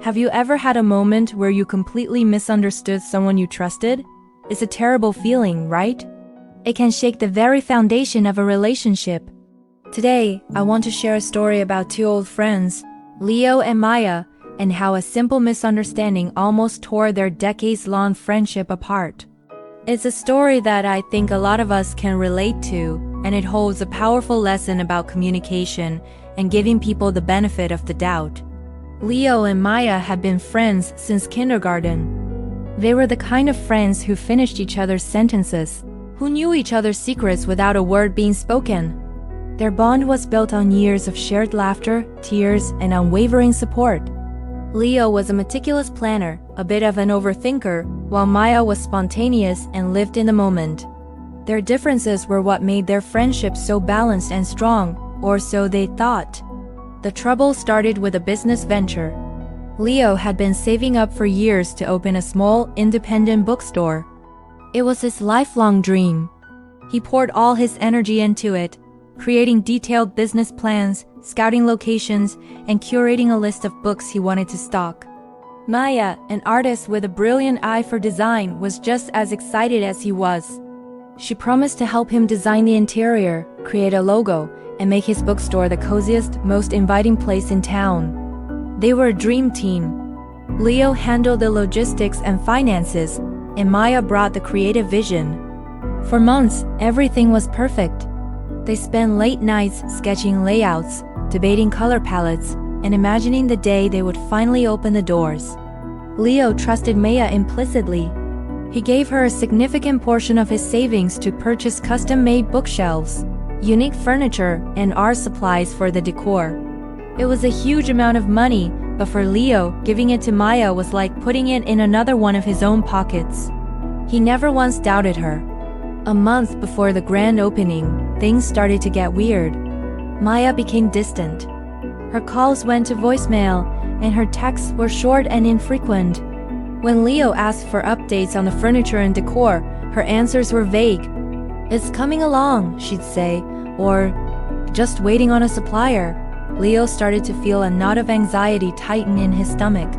Have you ever had a moment where you completely misunderstood someone you trusted? It's a terrible feeling, right? It can shake the very foundation of a relationship. Today, I want to share a story about two old friends, Leo and Maya, and how a simple misunderstanding almost tore their decades-long friendship apart. It's a story that I think a lot of us can relate to, and it holds a powerful lesson about communication and giving people the benefit of the doubt. Leo and Maya had been friends since kindergarten. They were the kind of friends who finished each other's sentences, who knew each other's secrets without a word being spoken. Their bond was built on years of shared laughter, tears, and unwavering support. Leo was a meticulous planner, a bit of an overthinker, while Maya was spontaneous and lived in the moment. Their differences were what made their friendship so balanced and strong, or so they thought. The trouble started with a business venture. Leo had been saving up for years to open a small, independent bookstore. It was his lifelong dream. He poured all his energy into it, creating detailed business plans, scouting locations, and curating a list of books he wanted to stock. Maya, an artist with a brilliant eye for design, was just as excited as he was. She promised to help him design the interior, create a logo, and make his bookstore the coziest, most inviting place in town. They were a dream team. Leo handled the logistics and finances, and Maya brought the creative vision. For months, everything was perfect. They spent late nights sketching layouts, debating color palettes, and imagining the day they would finally open the doors. Leo trusted Maya implicitly. He gave her a significant portion of his savings to purchase custom-made bookshelves, unique furniture, and art supplies for the decor. It was a huge amount of money, but for Leo, giving it to Maya was like putting it in another one of his own pockets. He never once doubted her. A month before the grand opening, things started to get weird. Maya became distant. Her calls went to voicemail, and her texts were short and infrequent. When Leo asked for updates on the furniture and decor, her answers were vague. "It's coming along," she'd say, or "just waiting on a supplier." Leo started to feel a knot of anxiety tighten in his stomach.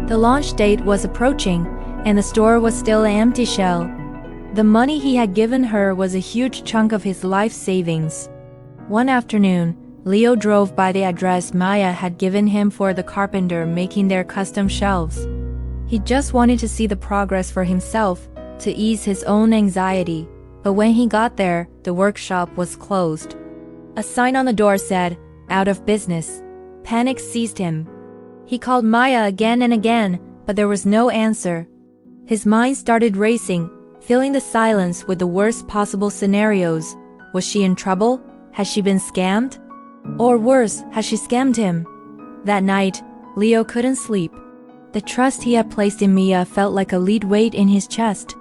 The launch date was approaching, and the store was still an empty shell. The money he had given her was a huge chunk of his life savings. One afternoon, Leo drove by the address Maya had given him for the carpenter making their custom shelves. He just wanted to see the progress for himself, to ease his own anxiety. But when he got there, the workshop was closed. A sign on the door said, "Out of business." Panic seized him. He called Maya again and again, but there was no answer. His mind started racing, filling the silence with the worst possible scenarios. Was she in trouble? Had she been scammed? Or worse, had she scammed him? That night, Leo couldn't sleep. The trust he had placed in Maya felt like a lead weight in his chest.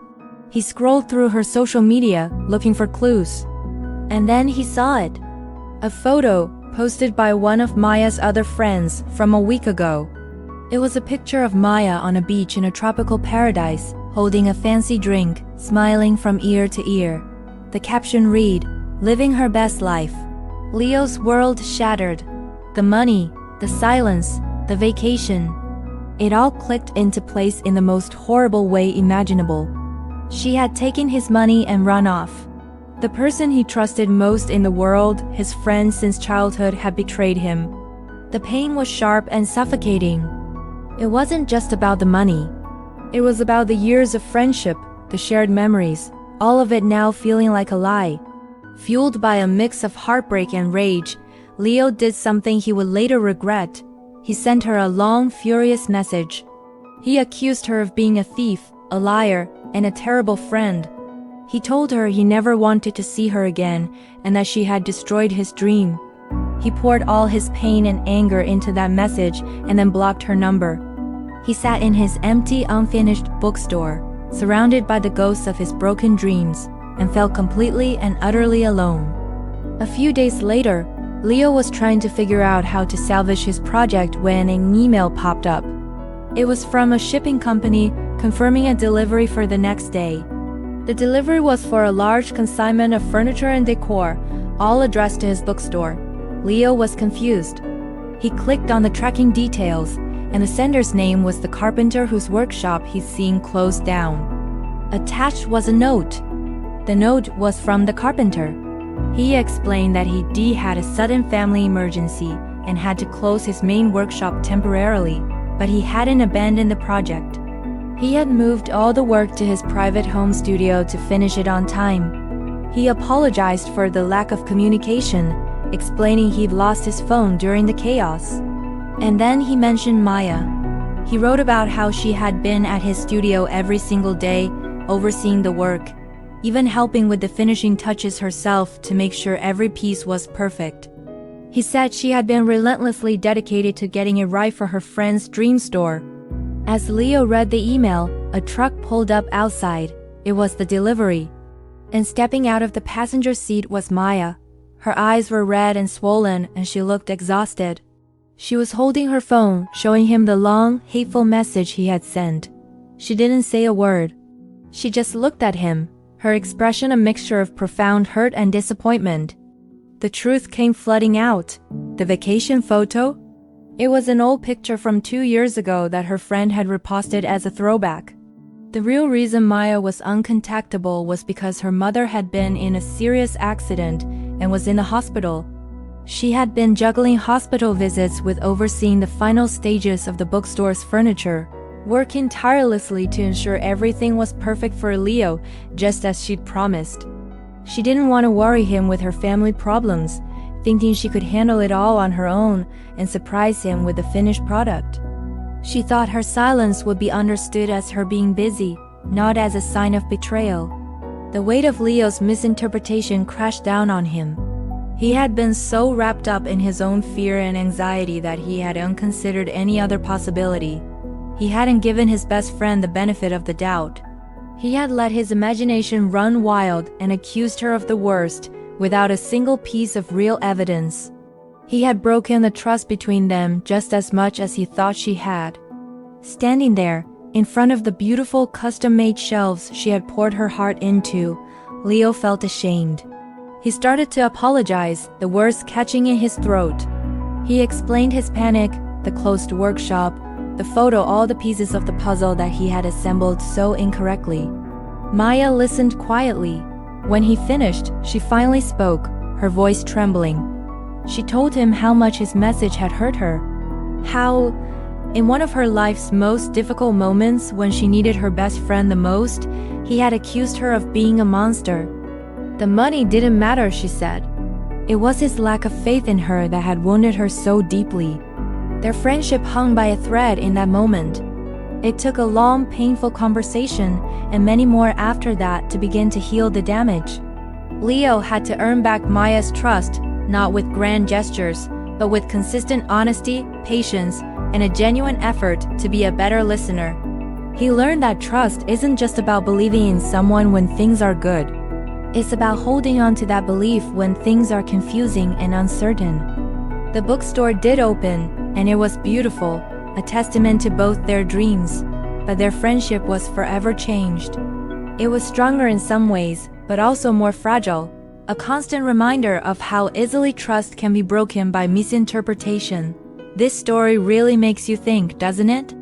He scrolled through her social media, looking for clues. And then he saw it. A photo, posted by one of Maya's other friends, from a week ago. It was a picture of Maya on a beach in a tropical paradise, holding a fancy drink, smiling from ear to ear. The caption read, "Living her best life." Leo's world shattered. The money, the silence, the vacation. It all clicked into place in the most horrible way imaginable. She had taken his money and run off. The person he trusted most in the world, his friend since childhood, had betrayed him. The pain was sharp and suffocating. It wasn't just about the money. It was about the years of friendship, the shared memories, all of it now feeling like a lie. Fueled by a mix of heartbreak and rage, Leo did something he would later regret. He sent her a long, furious message. He accused her of being a thief, a liar, and a terrible friend. He told her he never wanted to see her again and that she had destroyed his dream. He poured all his pain and anger into that message and then blocked her number. He sat in his empty, unfinished bookstore, surrounded by the ghosts of his broken dreams, and felt completely and utterly alone. A few days later, Leo was trying to figure out how to salvage his project when an email popped up. It was from a shipping company confirming a delivery for the next day. The delivery was for a large consignment of furniture and decor, all addressed to his bookstore. Leo was confused. He clicked on the tracking details, and the sender's name was the carpenter whose workshop he's seeing closed down. Attached was a note. The note was from the carpenter. He explained that he had a sudden family emergency and had to close his main workshop temporarily, but he hadn't abandoned the project. He had moved all the work to his private home studio to finish it on time. He apologized for the lack of communication, explaining he'd lost his phone during the chaos. And then he mentioned Maya. He wrote about how she had been at his studio every single day, overseeing the work, even helping with the finishing touches herself to make sure every piece was perfect. He said she had been relentlessly dedicated to getting it right for her friend's dream store. As Leo read the email, a truck pulled up outside. It was the delivery. And stepping out of the passenger seat was Maya. Her eyes were red and swollen, and she looked exhausted. She was holding her phone, showing him the long, hateful message he had sent. She didn't say a word. She just looked at him, her expression a mixture of profound hurt and disappointment. The truth came flooding out. The vacation photo? It was an old picture from 2 years ago that her friend had reposted as a throwback. The real reason Maya was uncontactable was because her mother had been in a serious accident and was in the hospital. She had been juggling hospital visits with overseeing the final stages of the bookstore's furniture, working tirelessly to ensure everything was perfect for Leo, just as she'd promised. She didn't want to worry him with her family problems, thinking she could handle it all on her own and surprise him with the finished product. She thought her silence would be understood as her being busy, not as a sign of betrayal. The weight of Leo's misinterpretation crashed down on him. He had been so wrapped up in his own fear and anxiety that he had unconsidered any other possibility. He hadn't given his best friend the benefit of the doubt. He had let his imagination run wild and accused her of the worst, without a single piece of real evidence. He had broken the trust between them just as much as he thought she had. Standing there, in front of the beautiful custom-made shelves she had poured her heart into, Leo felt ashamed. He started to apologize, the words catching in his throat. He explained his panic, the closed workshop, the photo, all the pieces of the puzzle that he had assembled so incorrectly. Maya listened quietly. When he finished, she finally spoke, her voice trembling. She told him how much his message had hurt her. How, in one of her life's most difficult moments when she needed her best friend the most, he had accused her of being a monster. The money didn't matter, she said. It was his lack of faith in her that had wounded her so deeply. Their friendship hung by a thread in that moment. It took a long, painful conversation and many more after that to begin to heal the damage. Leo had to earn back Maya's trust, not with grand gestures, but with consistent honesty, patience, and a genuine effort to be a better listener. He learned that trust isn't just about believing in someone when things are good. It's about holding on to that belief when things are confusing and uncertain. The bookstore did open, and it was beautiful, a testament to both their dreams, but their friendship was forever changed. It was stronger in some ways, but also more fragile, a constant reminder of how easily trust can be broken by misinterpretation. This story really makes you think, doesn't it?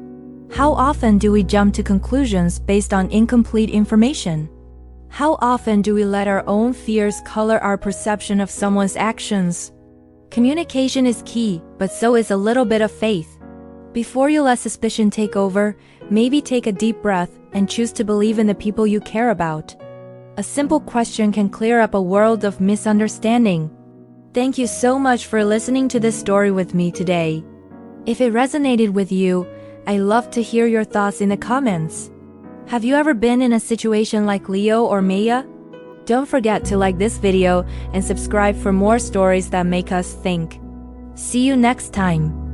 How often do we jump to conclusions based on incomplete information? How often do we let our own fears color our perception of someone's actions? Communication is key, but so is a little bit of faith. Before you let suspicion take over, maybe take a deep breath and choose to believe in the people you care about. A simple question can clear up a world of misunderstanding. Thank you so much for listening to this story with me today. If it resonated with you, I'd love to hear your thoughts in the comments. Have you ever been in a situation like Leo or Maya? Don't forget to like this video and subscribe for more stories that make us think. See you next time.